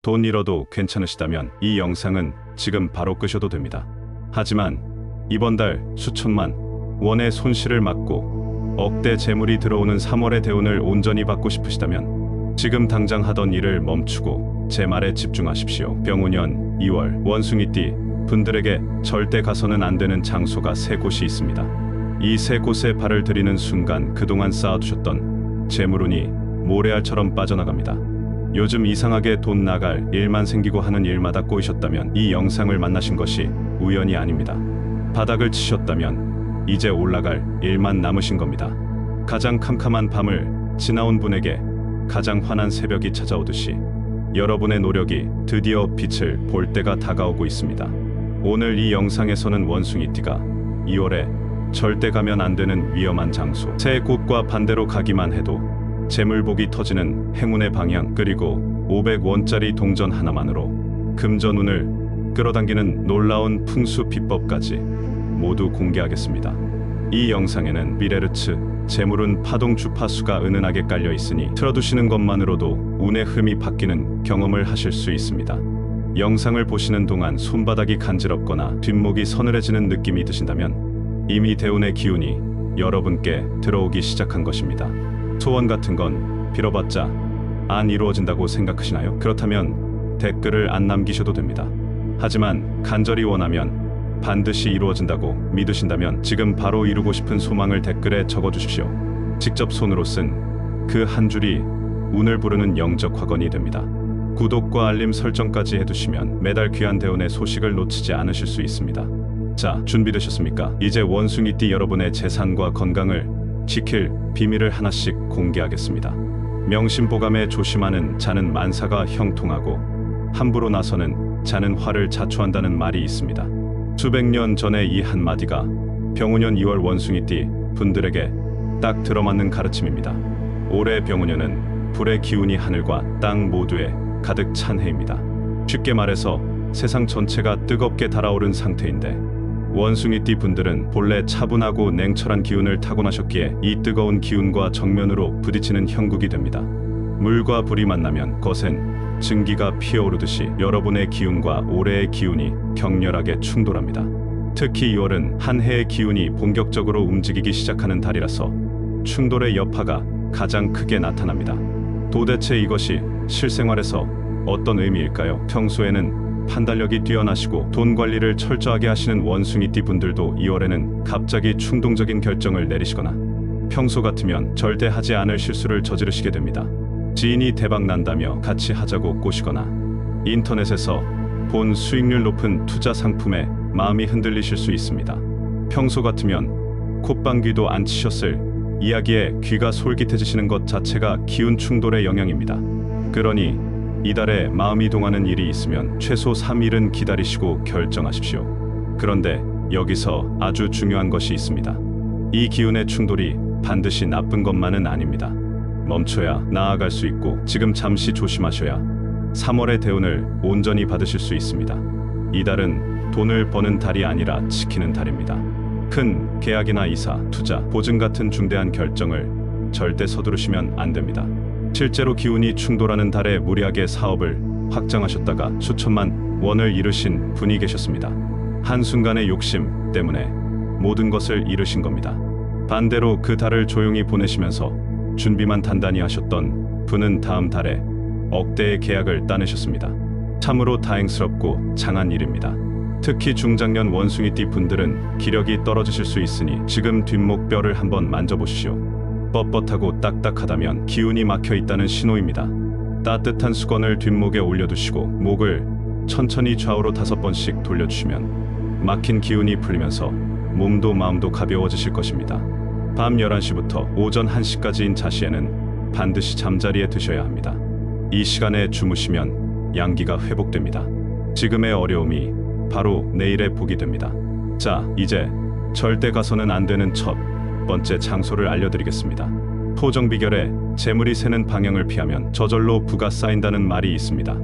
돈 잃어도 괜찮으시다면 이 영상은 지금 바로 끄셔도 됩니다. 하지만 이번 달 수천만 원의 손실을 막고 억대 재물이 들어오는 3월의 대운을 온전히 받고 싶으시다면 지금 당장 하던 일을 멈추고 제 말에 집중하십시오. 병우년 2월 원숭이띠 분들에게 절대 가서는 안 되는 장소가 세 곳이 있습니다. 이 세 곳에 발을 들이는 순간 그동안 쌓아두셨던 재물운이 모래알처럼 빠져나갑니다. 요즘 이상하게 돈 나갈 일만 생기고 하는 일마다 꼬이셨다면 이 영상을 만나신 것이 우연이 아닙니다. 바닥을 치셨다면 이제 올라갈 일만 남으신 겁니다. 가장 캄캄한 밤을 지나온 분에게 가장 환한 새벽이 찾아오듯이 여러분의 노력이 드디어 빛을 볼 때가 다가오고 있습니다. 오늘 이 영상에서는 원숭이띠가 2월에 절대 가면 안 되는 위험한 장소 세 곳과 반대로 가기만 해도 재물복이 터지는 행운의 방향, 그리고 500원짜리 동전 하나만으로 금전운을 끌어당기는 놀라운 풍수 비법까지 모두 공개하겠습니다. 이 영상에는 미레르츠 재물운 파동 주파수가 은은하게 깔려 있으니 틀어두시는 것만으로도 운의 흐름이 바뀌는 경험을 하실 수 있습니다. 영상을 보시는 동안 손바닥이 간지럽거나 뒷목이 서늘해지는 느낌이 드신다면 이미 대운의 기운이 여러분께 들어오기 시작한 것입니다. 소원 같은 건 빌어봤자 안 이루어진다고 생각하시나요? 그렇다면 댓글을 안 남기셔도 됩니다. 하지만 간절히 원하면 반드시 이루어진다고 믿으신다면 지금 바로 이루고 싶은 소망을 댓글에 적어주십시오. 직접 손으로 쓴 그 한 줄이 운을 부르는 영적 확언이 됩니다. 구독과 알림 설정까지 해두시면 매달 귀한 대운의 소식을 놓치지 않으실 수 있습니다. 자, 준비되셨습니까? 이제 원숭이띠 여러분의 재산과 건강을 지킬 비밀을 하나씩 공개하겠습니다. 명심보감에 조심하는 자는 만사가 형통하고 함부로 나서는 자는 화를 자초한다는 말이 있습니다. 수백 년 전의 이 한마디가 병우년 2월 원숭이띠 분들에게 딱 들어맞는 가르침입니다. 올해 병우년은 불의 기운이 하늘과 땅 모두에 가득 찬 해입니다. 쉽게 말해서 세상 전체가 뜨겁게 달아오른 상태인데 원숭이띠 분들은 본래 차분하고 냉철한 기운을 타고나셨기에 이 뜨거운 기운과 정면으로 부딪히는 형국이 됩니다. 물과 불이 만나면 거센 증기가 피어오르듯이 여러분의 기운과 올해의 기운이 격렬하게 충돌합니다. 특히 2월은 한 해의 기운이 본격적으로 움직이기 시작하는 달이라서 충돌의 여파가 가장 크게 나타납니다. 도대체 이것이 실생활에서 어떤 의미일까요? 평소에는 판단력이 뛰어나시고 돈 관리를 철저하게 하시는 원숭이띠 분들도 2월에는 갑자기 충동적인 결정을 내리시거나 평소 같으면 절대 하지 않을 실수를 저지르시게 됩니다. 지인이 대박 난다며 같이 하자고 꼬시거나 인터넷에서 본 수익률 높은 투자 상품에 마음이 흔들리실 수 있습니다. 평소 같으면 콧방귀도 안 치셨을 이야기에 귀가 솔깃해지시는 것 자체가 기운 충돌의 영향입니다. 그러니 이달에 마음이 동하는 일이 있으면 최소 3일은 기다리시고 결정하십시오. 그런데 여기서 아주 중요한 것이 있습니다. 이 기운의 충돌이 반드시 나쁜 것만은 아닙니다. 멈춰야 나아갈 수 있고 지금 잠시 조심하셔야 3월의 대운을 온전히 받으실 수 있습니다. 이달은 돈을 버는 달이 아니라 지키는 달입니다. 큰 계약이나 이사, 투자, 보증 같은 중대한 결정을 절대 서두르시면 안 됩니다. 실제로 기운이 충돌하는 달에 무리하게 사업을 확장하셨다가 수천만 원을 잃으신 분이 계셨습니다. 한순간의 욕심 때문에 모든 것을 잃으신 겁니다. 반대로 그 달을 조용히 보내시면서 준비만 단단히 하셨던 분은 다음 달에 억대의 계약을 따내셨습니다. 참으로 다행스럽고 장한 일입니다. 특히 중장년 원숭이띠 분들은 기력이 떨어지실 수 있으니 지금 뒷목뼈를 한번 만져보시오. 뻣뻣하고 딱딱하다면 기운이 막혀 있다는 신호입니다. 따뜻한 수건을 뒷목에 올려두시고 목을 천천히 좌우로 5번씩 돌려주시면 막힌 기운이 풀리면서 몸도 마음도 가벼워지실 것입니다. 밤 11시부터 오전 1시까지인 자시에는 반드시 잠자리에 드셔야 합니다. 이 시간에 주무시면 양기가 회복됩니다. 지금의 어려움이 바로 내일의 복이 됩니다. 자, 이제 절대 가서는 안 되는 첫 번째 장소를 알려드리겠습니다. 토정 비결에 재물이 새는 방향을 피하면 저절로 부가 쌓인다는 말이 있습니다.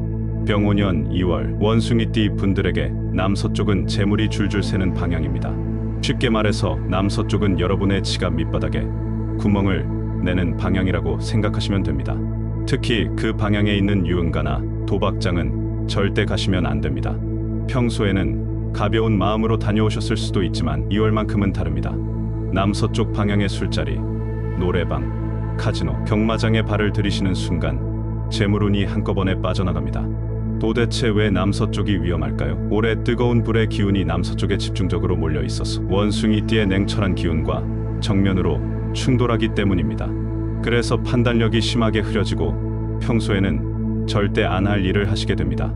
병오년 2월 원숭이띠 분들에게 남서쪽은 재물이 줄줄 새는 방향입니다. 쉽게 말해서 남서쪽은 여러분의 지갑 밑바닥에 구멍을 내는 방향이라고 생각하시면 됩니다. 특히 그 방향에 있는 유흥가나 도박장은 절대 가시면 안 됩니다. 평소에는 가벼운 마음으로 다녀오셨을 수도 있지만 2월만큼은 다릅니다. 남서쪽 방향의 술자리, 노래방, 카지노, 경마장에 발을 들이시는 순간 재물운이 한꺼번에 빠져나갑니다. 도대체 왜 남서쪽이 위험할까요? 올해 뜨거운 불의 기운이 남서쪽에 집중적으로 몰려 있어서 원숭이띠의 냉철한 기운과 정면으로 충돌하기 때문입니다. 그래서 판단력이 심하게 흐려지고 평소에는 절대 안 할 일을 하시게 됩니다.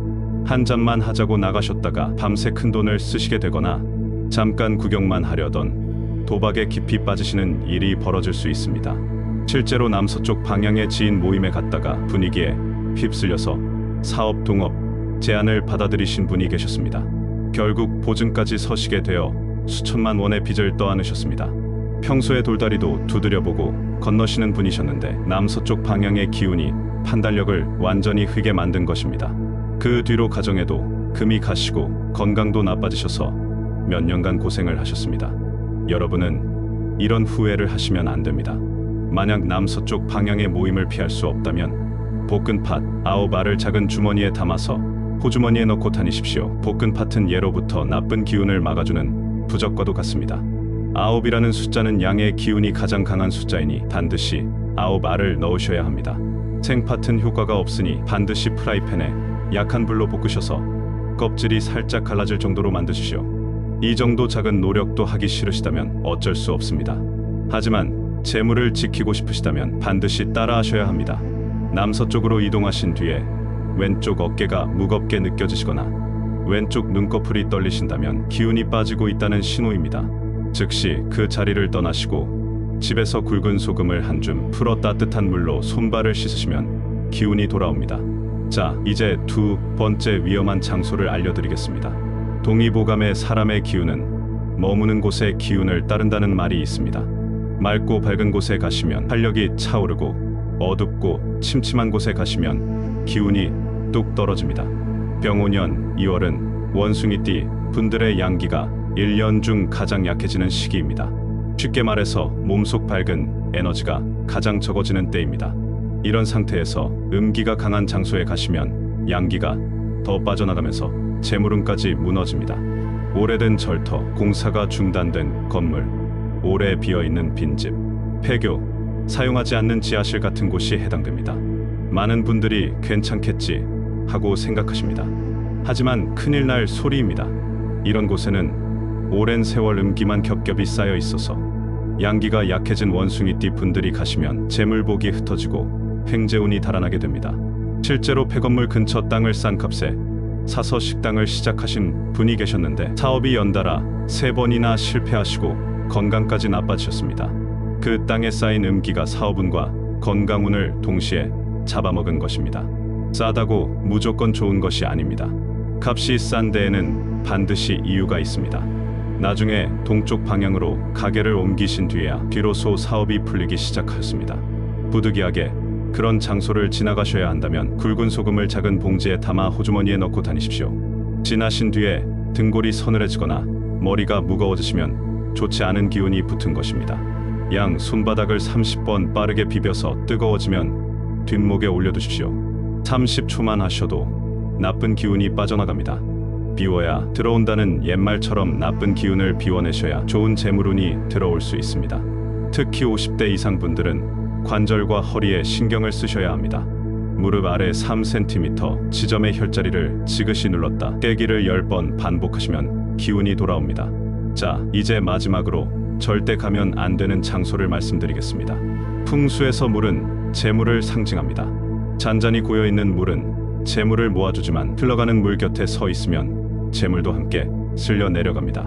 한 잔만 하자고 나가셨다가 밤새 큰돈을 쓰시게 되거나 잠깐 구경만 하려던 도박에 깊이 빠지시는 일이 벌어질 수 있습니다. 실제로 남서쪽 방향의 지인 모임에 갔다가 분위기에 휩쓸려서 사업 동업 제안을 받아들이신 분이 계셨습니다. 결국 보증까지 서시게 되어 수천만 원의 빚을 떠안으셨습니다. 평소에 돌다리도 두드려보고 건너시는 분이셨는데 남서쪽 방향의 기운이 판단력을 완전히 휘게 만든 것입니다. 그 뒤로 가정에도 금이 가시고 건강도 나빠지셔서 몇 년간 고생을 하셨습니다. 여러분은 이런 후회를 하시면 안 됩니다. 만약 남서쪽 방향의 모임을 피할 수 없다면 볶은팥 9알을 작은 주머니에 담아서 호주머니에 넣고 다니십시오. 볶은팥은 예로부터 나쁜 기운을 막아주는 부적과도 같습니다. 9이라는 숫자는 양의 기운이 가장 강한 숫자이니 반드시 9알을 넣으셔야 합니다. 생팥은 효과가 없으니 반드시 프라이팬에 약한 불로 볶으셔서 껍질이 살짝 갈라질 정도로 만드십시오. 이 정도 작은 노력도 하기 싫으시다면 어쩔 수 없습니다. 하지만 재물을 지키고 싶으시다면 반드시 따라하셔야 합니다. 남서쪽으로 이동하신 뒤에 왼쪽 어깨가 무겁게 느껴지시거나 왼쪽 눈꺼풀이 떨리신다면 기운이 빠지고 있다는 신호입니다. 즉시 그 자리를 떠나시고 집에서 굵은 소금을 한 줌 풀어 따뜻한 물로 손발을 씻으시면 기운이 돌아옵니다. 자, 이제 두 번째 위험한 장소를 알려드리겠습니다. 동의보감의 사람의 기운은 머무는 곳의 기운을 따른다는 말이 있습니다. 맑고 밝은 곳에 가시면 활력이 차오르고 어둡고 침침한 곳에 가시면 기운이 뚝 떨어집니다. 병오년 2월은 원숭이띠 분들의 양기가 1년 중 가장 약해지는 시기입니다. 쉽게 말해서 몸속 밝은 에너지가 가장 적어지는 때입니다. 이런 상태에서 음기가 강한 장소에 가시면 양기가 더 빠져나가면서 재물운까지 무너집니다. 오래된 절터, 공사가 중단된 건물, 오래 비어있는 빈집, 폐교, 사용하지 않는 지하실 같은 곳이 해당됩니다. 많은 분들이 괜찮겠지 하고 생각하십니다. 하지만 큰일 날 소리입니다. 이런 곳에는 오랜 세월 음기만 겹겹이 쌓여 있어서 양기가 약해진 원숭이띠 분들이 가시면 재물복이 흩어지고 횡재운이 달아나게 됩니다. 실제로 폐건물 근처 땅을 싼 값에 사서 식당을 시작하신 분이 계셨는데 사업이 연달아 3번이나 실패하시고 건강까지 나빠지셨습니다. 그 땅에 쌓인 음기가 사업운과 건강운을 동시에 잡아먹은 것입니다. 싸다고 무조건 좋은 것이 아닙니다. 값이 싼 데에는 반드시 이유가 있습니다. 나중에 동쪽 방향으로 가게를 옮기신 뒤에야 비로소 사업이 풀리기 시작하였습니다. 부득이하게 그런 장소를 지나가셔야 한다면 굵은 소금을 작은 봉지에 담아 호주머니에 넣고 다니십시오. 지나신 뒤에 등골이 서늘해지거나 머리가 무거워지시면 좋지 않은 기운이 붙은 것입니다. 양 손바닥을 30번 빠르게 비벼서 뜨거워지면 뒷목에 올려두십시오. 30초만 하셔도 나쁜 기운이 빠져나갑니다. 비워야 들어온다는 옛말처럼 나쁜 기운을 비워내셔야 좋은 재물운이 들어올 수 있습니다. 특히 50대 이상 분들은 관절과 허리에 신경을 쓰셔야 합니다. 무릎 아래 3cm 지점의 혈자리를 지그시 눌렀다 깨기를 10번 반복하시면 기운이 돌아옵니다. 자, 이제 마지막으로 절대 가면 안 되는 장소를 말씀드리겠습니다. 풍수에서 물은 재물을 상징합니다. 잔잔히 고여있는 물은 재물을 모아주지만 흘러가는 물 곁에 서 있으면 재물도 함께 쓸려 내려갑니다.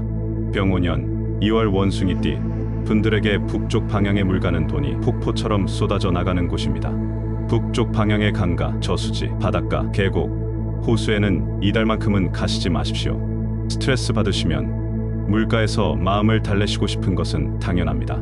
병오년 2월 원숭이띠 분들에게 북쪽 방향의 물 가는 돈이 폭포처럼 쏟아져 나가는 곳입니다. 북쪽 방향의 강가, 저수지, 바닷가, 계곡, 호수에는 이달만큼은 가시지 마십시오. 스트레스 받으시면 물가에서 마음을 달래시고 싶은 것은 당연합니다.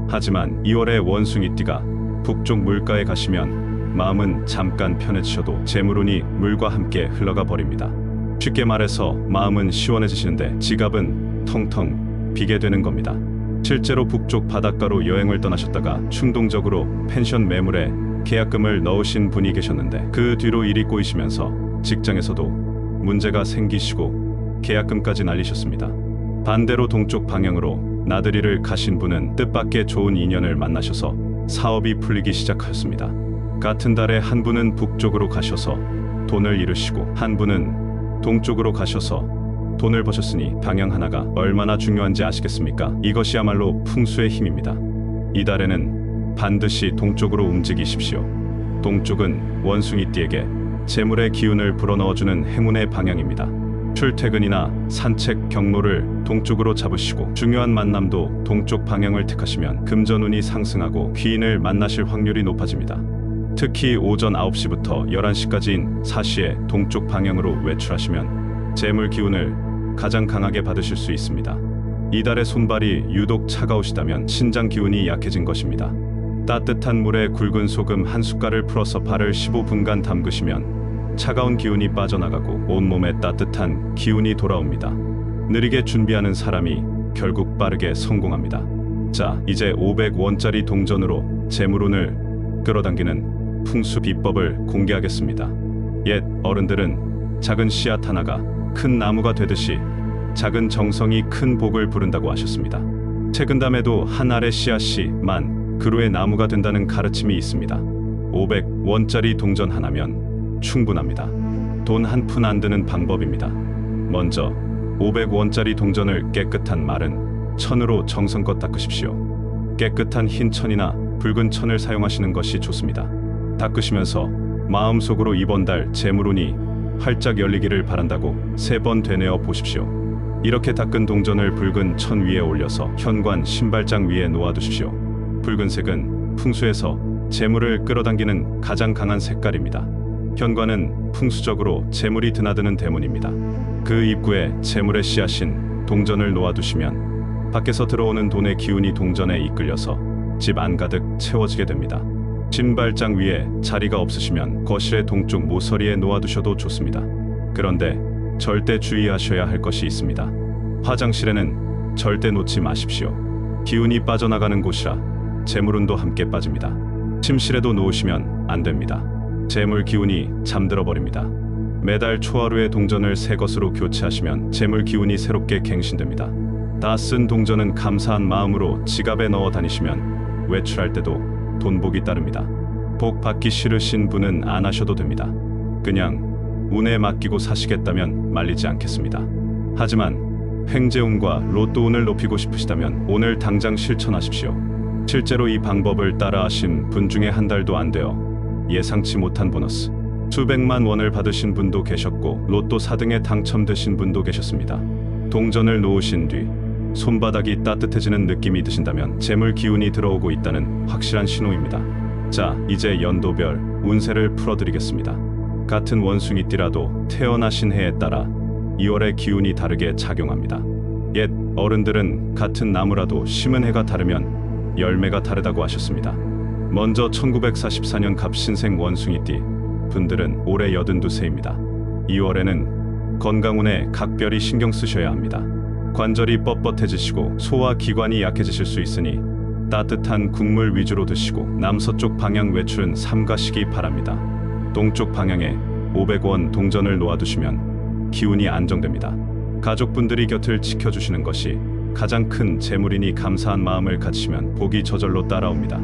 하지만 2월에 원숭이띠가 북쪽 물가에 가시면 마음은 잠깐 편해지셔도 재물운이 물과 함께 흘러가 버립니다. 쉽게 말해서 마음은 시원해지시는데 지갑은 텅텅 비게 되는 겁니다. 실제로 북쪽 바닷가로 여행을 떠나셨다가 충동적으로 펜션 매물에 계약금을 넣으신 분이 계셨는데 그 뒤로 일이 꼬이시면서 직장에서도 문제가 생기시고 계약금까지 날리셨습니다. 반대로 동쪽 방향으로 나들이를 가신 분은 뜻밖의 좋은 인연을 만나셔서 사업이 풀리기 시작하였습니다. 같은 달에 한 분은 북쪽으로 가셔서 돈을 잃으시고 한 분은 동쪽으로 가셔서 돈을 버셨으니 방향 하나가 얼마나 중요한지 아시겠습니까? 이것이야말로 풍수의 힘입니다. 이 달에는 반드시 동쪽으로 움직이십시오. 동쪽은 원숭이띠에게 재물의 기운을 불어넣어주는 행운의 방향입니다. 출퇴근이나 산책 경로를 동쪽으로 잡으시고 중요한 만남도 동쪽 방향을 택하시면 금전운이 상승하고 귀인을 만나실 확률이 높아집니다. 특히 오전 9시부터 11시까지인 사시에 동쪽 방향으로 외출하시면 재물 기운을 가장 강하게 받으실 수 있습니다. 이달의 손발이 유독 차가우시다면 신장 기운이 약해진 것입니다. 따뜻한 물에 굵은 소금 한 숟갈을 풀어서 발을 15분간 담그시면 차가운 기운이 빠져나가고 온몸에 따뜻한 기운이 돌아옵니다. 느리게 준비하는 사람이 결국 빠르게 성공합니다. 자, 이제 500원짜리 동전으로 재물운을 끌어당기는 풍수 비법을 공개하겠습니다. 옛 어른들은 작은 씨앗 하나가 큰 나무가 되듯이 작은 정성이 큰 복을 부른다고 하셨습니다. 책은담에도 한 알의 씨앗이만 그루의 나무가 된다는 가르침이 있습니다. 500원짜리 동전 하나면 충분합니다. 돈 한 푼 안 드는 방법입니다. 먼저 500원짜리 동전을 깨끗한 마른 천으로 정성껏 닦으십시오. 깨끗한 흰 천이나 붉은 천을 사용하시는 것이 좋습니다. 닦으시면서 마음속으로 이번 달 재물운이 활짝 열리기를 바란다고 3번 되뇌어 보십시오. 이렇게 닦은 동전을 붉은 천 위에 올려서 현관 신발장 위에 놓아두십시오. 붉은색은 풍수에서 재물을 끌어당기는 가장 강한 색깔입니다. 현관은 풍수적으로 재물이 드나드는 대문입니다. 그 입구에 재물의 씨앗인 동전을 놓아두시면 밖에서 들어오는 돈의 기운이 동전에 이끌려서 집 안 가득 채워지게 됩니다. 신발장 위에 자리가 없으시면 거실의 동쪽 모서리에 놓아두셔도 좋습니다. 그런데 절대 주의하셔야 할 것이 있습니다. 화장실에는 절대 놓지 마십시오. 기운이 빠져나가는 곳이라 재물운도 함께 빠집니다. 침실에도 놓으시면 안 됩니다. 재물 기운이 잠들어 버립니다. 매달 초하루에 동전을 새 것으로 교체하시면 재물 기운이 새롭게 갱신됩니다. 다 쓴 동전은 감사한 마음으로 지갑에 넣어 다니시면 외출할 때도 돈복이 따릅니다. 복 받기 싫으신 분은 안 하셔도 됩니다. 그냥 운에 맡기고 사시겠다면 말리지 않겠습니다. 하지만 횡재운과 로또운을 높이고 싶으시다면 오늘 당장 실천하십시오. 실제로 이 방법을 따라하신 분 중에 한 달도 안 되어 예상치 못한 보너스 수백만 원을 받으신 분도 계셨고 로또 4등에 당첨되신 분도 계셨습니다. 동전을 놓으신 뒤 손바닥이 따뜻해지는 느낌이 드신다면 재물 기운이 들어오고 있다는 확실한 신호입니다. 자, 이제 연도별 운세를 풀어드리겠습니다. 같은 원숭이띠라도 태어나신 해에 따라 2월의 기운이 다르게 작용합니다. 옛 어른들은 같은 나무라도 심은 해가 다르면 열매가 다르다고 하셨습니다. 먼저 1944년 갑신생 원숭이띠 분들은 올해 82세입니다. 2월에는 건강운에 각별히 신경 쓰셔야 합니다. 관절이 뻣뻣해지시고 소화 기관이 약해지실 수 있으니 따뜻한 국물 위주로 드시고 남서쪽 방향 외출은 삼가시기 바랍니다. 동쪽 방향에 500원 동전을 놓아두시면 기운이 안정됩니다. 가족분들이 곁을 지켜주시는 것이 가장 큰 재물이니 감사한 마음을 가지시면 복이 저절로 따라옵니다.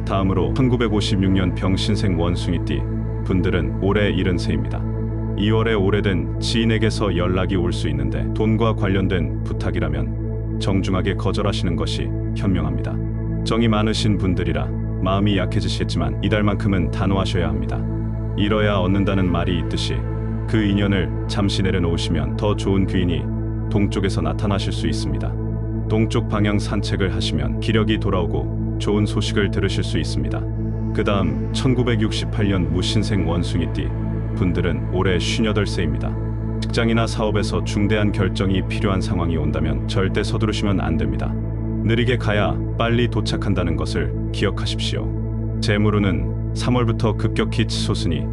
다음으로 1956년 병신생 원숭이띠 분들은 올해 70세입니다. 2월에 오래된 지인에게서 연락이 올 수 있는데 돈과 관련된 부탁이라면 정중하게 거절하시는 것이 현명합니다. 정이 많으신 분들이라 마음이 약해지시겠지만 이달만큼은 단호하셔야 합니다. 잃어야 얻는다는 말이 있듯이 그 인연을 잠시 내려놓으시면 더 좋은 귀인이 동쪽에서 나타나실 수 있습니다. 동쪽 방향 산책을 하시면 기력이 돌아오고 좋은 소식을 들으실 수 있습니다. 그 다음 1968년 무신생 원숭이띠 분들은 올해 58세입니다. 직장이나 사업에서 중대한 결정이 필요한 상황이 온다면 절대 서두르시면 안 됩니다. 느리게 가야 빨리 도착한다는 것을 기억하십시오. 재물운은 3월부터 급격히 치솟으니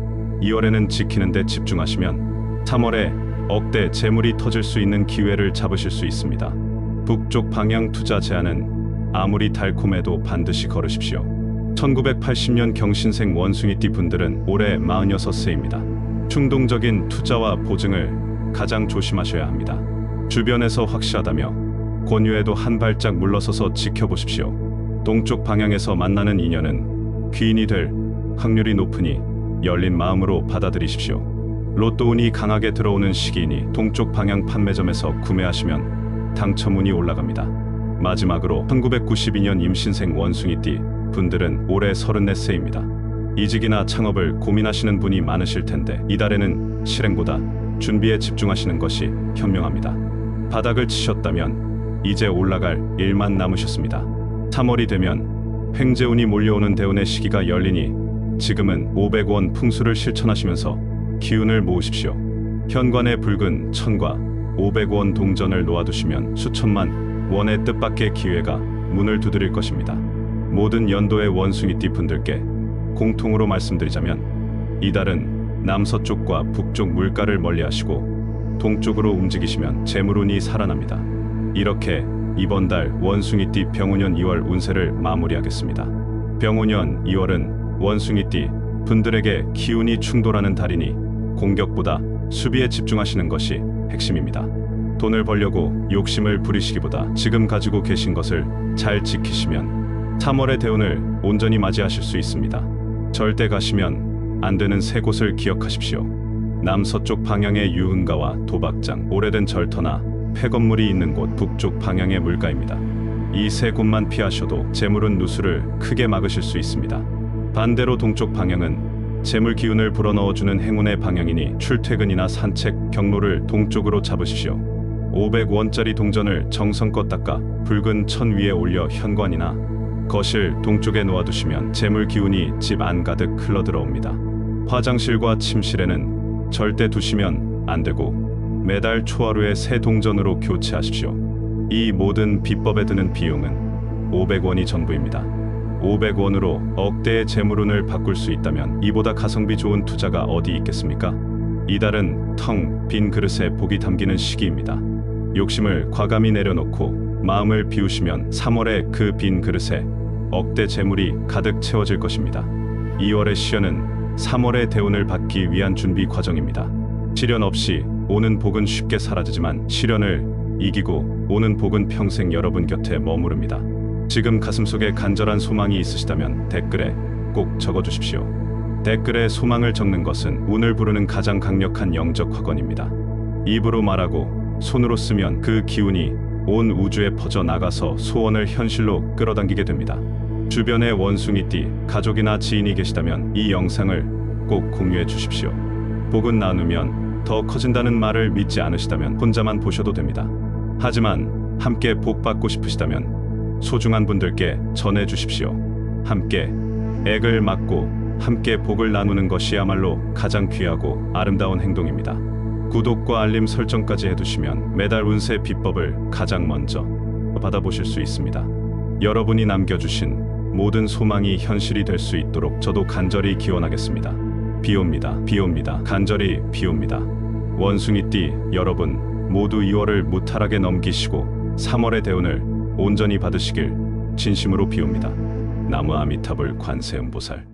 2월에는 지키는 데 집중하시면 3월에 억대 재물이 터질 수 있는 기회를 잡으실 수 있습니다. 북쪽 방향 투자 제안은 아무리 달콤해도 반드시 걸으십시오. 1980년 경신생 원숭이띠 분들은 올해 46세입니다. 충동적인 투자와 보증을 가장 조심하셔야 합니다. 주변에서 확실하다며 권유해도 한 발짝 물러서서 지켜보십시오. 동쪽 방향에서 만나는 인연은 귀인이 될 확률이 높으니 열린 마음으로 받아들이십시오. 로또 운이 강하게 들어오는 시기이니 동쪽 방향 판매점에서 구매하시면 당첨운이 올라갑니다. 마지막으로 1992년 임신생 원숭이띠 분들은 올해 34세입니다. 이직이나 창업을 고민하시는 분이 많으실 텐데 이달에는 실행보다 준비에 집중하시는 것이 현명합니다. 바닥을 치셨다면 이제 올라갈 일만 남으셨습니다. 3월이 되면 횡재운이 몰려오는 대운의 시기가 열리니 지금은 500원 풍수를 실천하시면서 기운을 모으십시오. 현관에 붉은 천과 500원 동전을 놓아두시면 수천만 원의 뜻밖의 기회가 문을 두드릴 것입니다. 모든 연도의 원숭이띠 분들께 공통으로 말씀드리자면 이달은 남서쪽과 북쪽 물가를 멀리하시고 동쪽으로 움직이시면 재물운이 살아납니다. 이렇게 이번 달 원숭이띠 병오년 2월 운세를 마무리하겠습니다. 병오년 2월은 원숭이띠 분들에게 기운이 충돌하는 달이니 공격보다 수비에 집중하시는 것이 핵심입니다. 돈을 벌려고 욕심을 부리시기보다 지금 가지고 계신 것을 잘 지키시면 3월의 대운을 온전히 맞이하실 수 있습니다. 절대 가시면 안 되는 세 곳을 기억하십시오. 남서쪽 방향의 유흥가와 도박장, 오래된 절터나 폐건물이 있는 곳, 북쪽 방향의 물가입니다. 이 세 곳만 피하셔도 재물운 누수를 크게 막으실 수 있습니다. 반대로 동쪽 방향은 재물 기운을 불어넣어주는 행운의 방향이니 출퇴근이나 산책, 경로를 동쪽으로 잡으십시오. 500원짜리 동전을 정성껏 닦아 붉은 천 위에 올려 현관이나 거실 동쪽에 놓아두시면 재물 기운이 집 안 가득 흘러들어옵니다. 화장실과 침실에는 절대 두시면 안 되고 매달 초하루에 새 동전으로 교체하십시오. 이 모든 비법에 드는 비용은 500원이 전부입니다. 500원으로 억대의 재물운을 바꿀 수 있다면 이보다 가성비 좋은 투자가 어디 있겠습니까? 이달은 텅 빈 그릇에 복이 담기는 시기입니다. 욕심을 과감히 내려놓고 마음을 비우시면 3월에 그 빈 그릇에 억대 재물이 가득 채워질 것입니다. 2월의 시련은 3월의 대운을 받기 위한 준비 과정입니다. 시련 없이 오는 복은 쉽게 사라지지만 시련을 이기고 오는 복은 평생 여러분 곁에 머무릅니다. 지금 가슴속에 간절한 소망이 있으시다면 댓글에 꼭 적어주십시오. 댓글에 소망을 적는 것은 운을 부르는 가장 강력한 영적 확언입니다. 입으로 말하고 손으로 쓰면 그 기운이 온 우주에 퍼져 나가서 소원을 현실로 끌어당기게 됩니다. 주변에 원숭이띠 가족이나 지인이 계시다면 이 영상을 꼭 공유해 주십시오. 복은 나누면 더 커진다는 말을 믿지 않으시다면 혼자만 보셔도 됩니다. 하지만 함께 복 받고 싶으시다면 소중한 분들께 전해 주십시오. 함께 액을 맞고 함께 복을 나누는 것이야말로 가장 귀하고 아름다운 행동입니다. 구독과 알림 설정까지 해두시면 매달 운세 비법을 가장 먼저 받아보실 수 있습니다. 여러분이 남겨주신 모든 소망이 현실이 될 수 있도록 저도 간절히 기원하겠습니다. 비옵니다. 비옵니다. 간절히 비옵니다. 원숭이띠 여러분 모두 2월을 무탈하게 넘기시고 3월의 대운을 온전히 받으시길 진심으로 비옵니다. 나무 아미타불 관세음보살.